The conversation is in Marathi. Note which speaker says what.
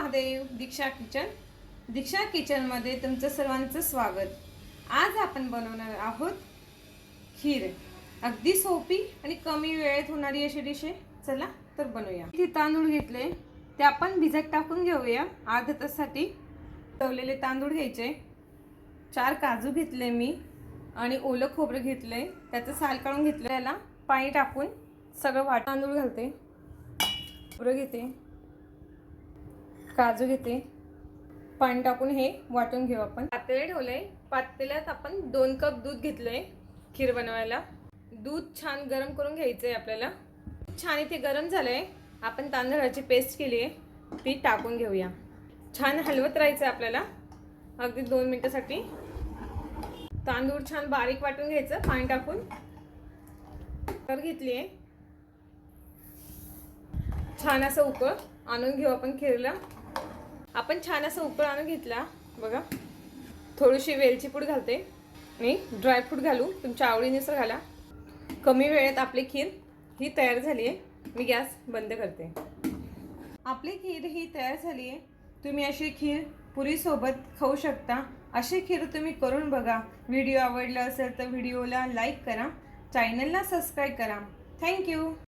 Speaker 1: महादेव. दीक्षा किचनमध्ये तुमचं सर्वांचं स्वागत. आज आपण बनवणार आहोत खीर. अगदी सोपी आणि कमी वेळेत होणारी अशी डिश आहे. चला तर बनवूया. इथे तांदूळ घेतले, ते आपण भिजत टाकून घेऊया अर्ध्या तासासाठी. तळलेले तांदूळ घ्यायचे. 4 काजू घेतले मी आणि ओलं खोबरं घेतले, त्याचं साल काढून घेतलं. त्याला पाणी टाकून सगळं तांदूळ घालते, खोबरं घेते, काजू घेते, पाणी टाकून हे वाटून घेऊ. आपण पातेले ठेवले, पातेल्यात आपण 2 कप दूध घेतलंय खीर बनवायला. दूध छान गरम करून घ्यायचंय आपल्याला. छान इथे गरम झालंय. आपण तांदळाची पेस्ट केली आहे, ती टाकून घेऊया. छान हलवत राहायचं आपल्याला अगदी 2 मिनिटासाठी. तांदूळ छान बारीक वाटून घ्यायचं पाणी टाकून. तर घेतली आहे, छान असं उकळ आणून घेऊ आपण खीरला. आपण छान असं उकळ आणून घेतला बघा. थोडीशी वेलची पूड घालते आणि ड्रायफ्रूट घालू, तुमच्या आवडीनुसार घाला. कमी वेळेत आपली खीर ही तयार झाली आहे. मी गॅस बंद करते. आपली खीर ही तयार झाली आहे. तुम्ही अशी खीर पुरीसोबत खाऊ शकता. अशी खीर तुम्ही करून बघा. व्हिडिओ आवडला असेल तर व्हिडिओला लाईक करा, चॅनलला सबस्क्राईब करा. थँक्यू.